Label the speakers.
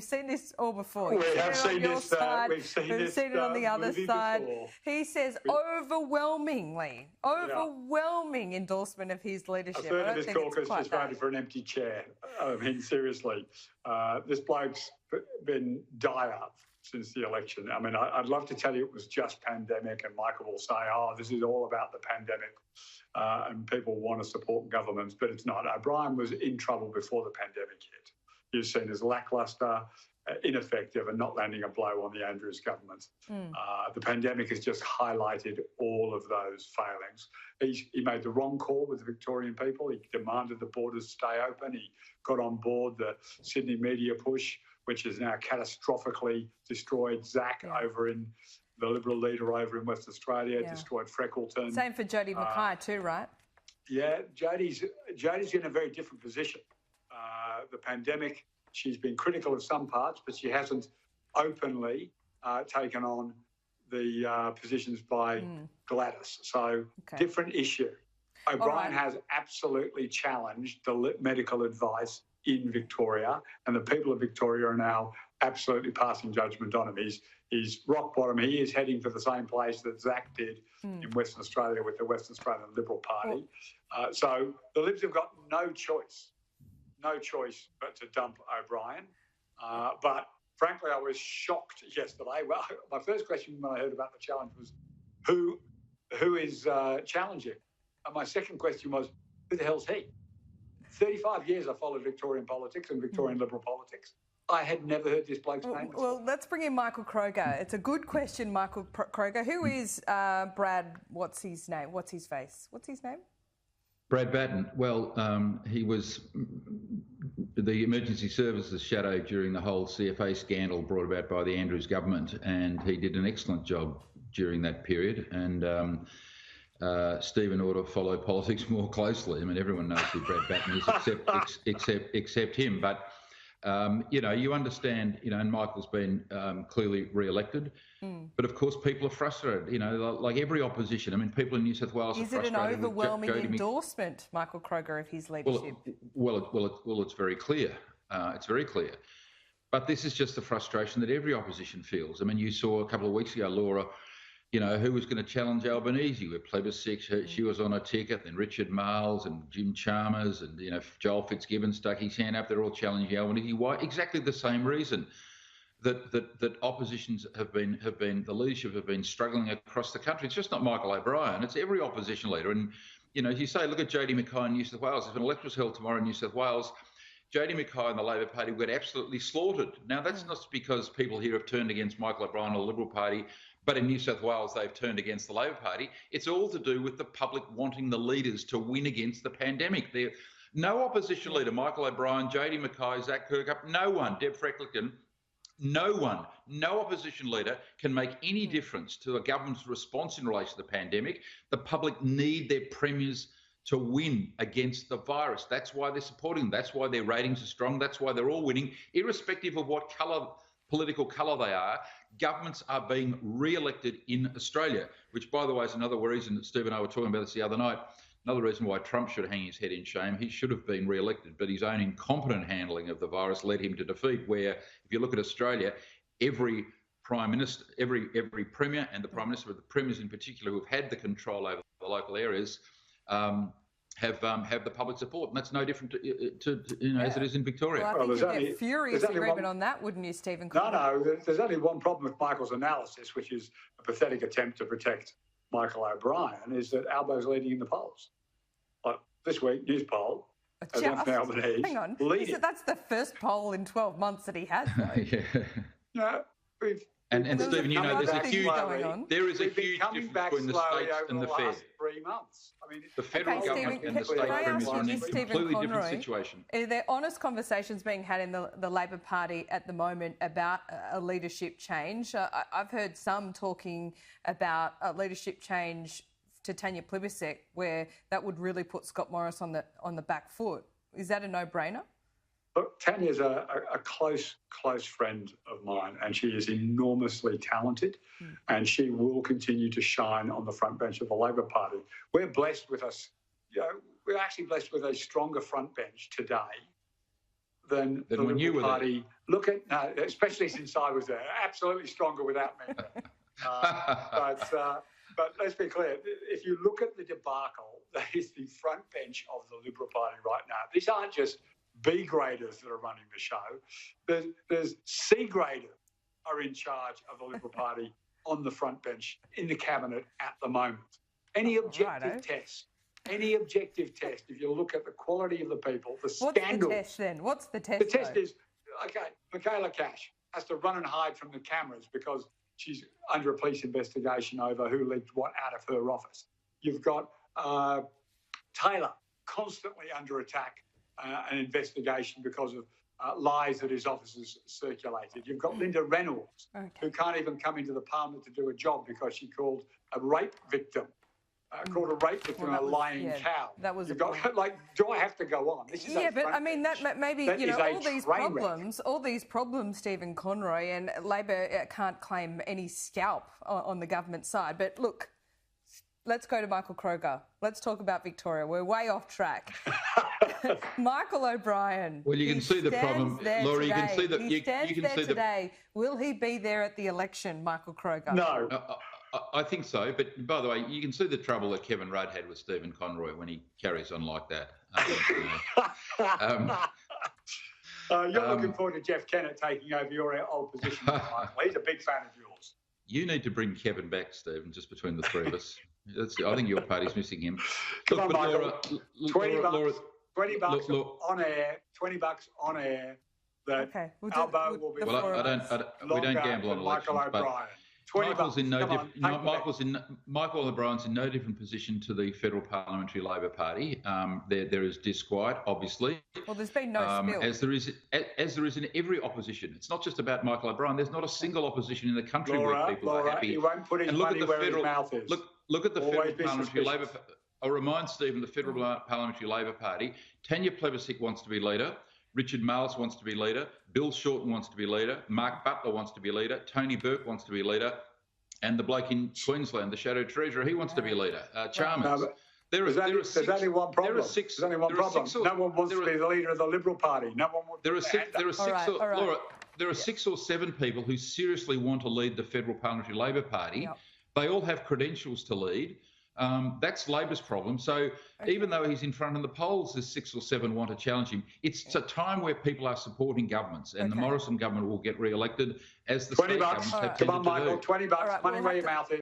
Speaker 1: seen this all before.
Speaker 2: We have seen
Speaker 1: this.
Speaker 2: We've seen
Speaker 1: it on the other side. Before. He says overwhelming endorsement of his leadership.
Speaker 2: A third of his caucus just voted for an empty chair. I mean, seriously, this bloke's been dire since the election. I mean, I'd love to tell you it was just pandemic, and Michael will say, oh, this is all about the pandemic, and people want to support governments, but it's not. O'Brien was in trouble before the pandemic hit. He was seen as lacklustre, ineffective, and not landing a blow on the Andrews government. The pandemic has just highlighted all of those failings. He made the wrong call with the Victorian people. He demanded the borders stay open. He got on board the Sydney media push, which has now catastrophically destroyed Zach over in the Liberal leader over in Western Australia, destroyed Freckleton.
Speaker 1: Same for Jodie Mackay too, right?
Speaker 2: Yeah, Jodie's in a very different position. The pandemic, she's been critical of some parts, but she hasn't openly taken on the positions by Gladys. So different issue. O'Brien has absolutely challenged the medical advice in Victoria, and the people of Victoria are now absolutely passing judgment on him. He's rock bottom. He is heading for the same place that Zach did in Western Australia with the Western Australian Liberal Party. So the Libs have got no choice but to dump O'Brien. But frankly, I was shocked yesterday. Well, my first question when I heard about the challenge was, who is challenging? And my second question was, who the hell's he? 35 years I followed Victorian politics and Victorian Liberal politics. I had never heard this bloke's name.
Speaker 1: Well, let's bring in Michael Kroger. It's a good question, Michael Kroger. Who is Brad, what's his name? What's his face? What's his name?
Speaker 3: Brad Battin. Well, he was the emergency services shadow during the whole CFA scandal brought about by the Andrews government, and he did an excellent job during that period. And Stephen ought to follow politics more closely. I mean, everyone knows who Brad Battin is, except him. But you understand, and Michael's been clearly re-elected. But of course, people are frustrated. Like every opposition. I mean, people in New South Wales are frustrated.
Speaker 1: Is it an overwhelming endorsement, Michael Kroger, of his leadership?
Speaker 3: Well, it's very clear. It's very clear. But this is just the frustration that every opposition feels. I mean, you saw a couple of weeks ago, Laura, who was going to challenge Albanese with plebiscite. She was on a ticket, then Richard Marles and Jim Chalmers and, Joel Fitzgibbon stuck his hand up. They're all challenging Albanese. Why? Exactly the same reason that oppositions have been, the leadership have been struggling across the country. It's just not Michael O'Brien. It's every opposition leader. And, as you say, look at Jodie Mackay in New South Wales. If an electoral held tomorrow in New South Wales, Jodie Mackay and the Labor Party will get absolutely slaughtered. Now, that's not because people here have turned against Michael O'Brien or the Liberal Party, but in New South Wales, they've turned against the Labor Party. It's all to do with the public wanting the leaders to win against the pandemic. No opposition leader, Michael O'Brien, Jodie Mackay, Zach Kirkup, no one, Deb Freckleton, no opposition leader can make any difference to a government's response in relation to the pandemic. The public need their premiers to win against the virus. That's why they're supporting them. That's why their ratings are strong. That's why they're all winning, irrespective of what political colour they are. Governments are being re-elected in Australia, which, by the way, is another reason that Steve and I were talking about this the other night. Another reason why Trump should hang his head in shame. He should have been re-elected, but his own incompetent handling of the virus led him to defeat. Where, if you look at Australia, every Prime Minister, every Premier and the Prime Minister, but the Premiers in particular, who've had the control over the local areas, have the public support, and that's no different to as it is in Victoria.
Speaker 1: Well, I think you'd get furious agreement on that, wouldn't you, Stephen?
Speaker 2: No, there's only one problem with Michael's analysis, which is a pathetic attempt to protect Michael O'Brien, is that Albo's leading in the polls. Like this week, news poll, as Anthony Albanese.
Speaker 1: Hang on,
Speaker 2: leading.
Speaker 1: That's the first poll in 12 months that he has, though.
Speaker 2: Yeah.
Speaker 3: And Stephen, there's a huge
Speaker 1: difference
Speaker 3: between the states and the Fed.
Speaker 2: 3 months. I mean,
Speaker 3: the federal government and the state premiers are in a completely different situation.
Speaker 1: Are there honest conversations being had in the Labor Party at the moment about a leadership change? I've heard some talking about a leadership change to Tanya Plibersek, where that would really put Scott Morris on the back foot. Is that a no-brainer?
Speaker 2: Look, Tanya's a close friend of mine, and she is enormously talented, and she will continue to shine on the front bench of the Labor Party. We're blessed with we're actually blessed with a stronger front bench today than the
Speaker 3: when you
Speaker 2: Liberal
Speaker 3: were
Speaker 2: Party. Look at, no, especially since I was there, absolutely stronger without me. But let's be clear, if you look at the debacle that is the front bench of the Liberal Party right now, these aren't just B graders that are running the show. There's C graders are in charge of the Liberal Party on the front bench in the cabinet at the moment. Any objective test, if you look at the quality of the people, the scandal.
Speaker 1: What's the test then? What's the test?
Speaker 2: The test is, okay, Michaela Cash has to run and hide from the cameras because she's under a police investigation over who leaked what out of her office. You've got Taylor constantly under attack, an investigation because of lies that his officers circulated. You've got Linda Reynolds, who can't even come into the Parliament to do a job because she called a rape victim. Called a rape victim a lying cow.
Speaker 1: That was
Speaker 2: do I have to go on? This is
Speaker 1: but I mean, that maybe, all these problems, Stephen Conroy, and Labor can't claim any scalp on the government side. But look, let's go to Michael Kroger. Let's talk about Victoria. We're way off track. Michael O'Brien.
Speaker 3: Well, you can see the problem, Laura. You can see that.
Speaker 1: He stands there today. Will he be there at the election, Michael Kroger?
Speaker 2: No.
Speaker 3: I think so, but by the way, you can see the trouble that Kevin Rudd had with Stephen Conroy when he carries on like that.
Speaker 2: You're looking forward to Jeff Kennett taking over your old position, Michael. He's a big fan of yours.
Speaker 3: You need to bring Kevin back, Stephen, just between the three of us. I think your party's missing him.
Speaker 2: Come on, Michael. Laura, $20 on air. $20 on air. That Albo will be.
Speaker 3: Well, we don't gamble on elections.
Speaker 2: Michael O'Brien.
Speaker 3: Michael O'Brien's in no different position to the Federal Parliamentary Labor Party. There is disquiet, obviously.
Speaker 1: Well, there's been no spill.
Speaker 3: As there is in every opposition. It's not just about Michael O'Brien. There's not a single opposition in the country where people are happy.
Speaker 2: He won't put his money where his mouth is.
Speaker 3: Look at the Federal Parliamentary Labor. I'll remind Stephen, the Federal Parliamentary Labor Party. Tanya Plibersek wants to be leader. Richard Marles wants to be leader. Bill Shorten wants to be leader. Mark Butler wants to be leader. Tony Burke wants to be leader. And the bloke in Queensland, the Shadow Treasurer, he wants to be leader. Chalmers.
Speaker 2: There's only one problem.
Speaker 3: There's
Speaker 2: only one problem. No one wants to be the leader of the Liberal Party. No one wants
Speaker 3: Laura, there are 6 or 7 people who seriously want to lead the Federal Parliamentary Labor Party. Yep. They all have credentials to lead. That's Labor's problem. So even though he's in front of the polls, there's 6 or 7 want to challenge him. It's a time where people are supporting governments, and the Morrison government will get re-elected as the state governments have tended to do.
Speaker 2: Come on, Michael, $20, money where your mouth is.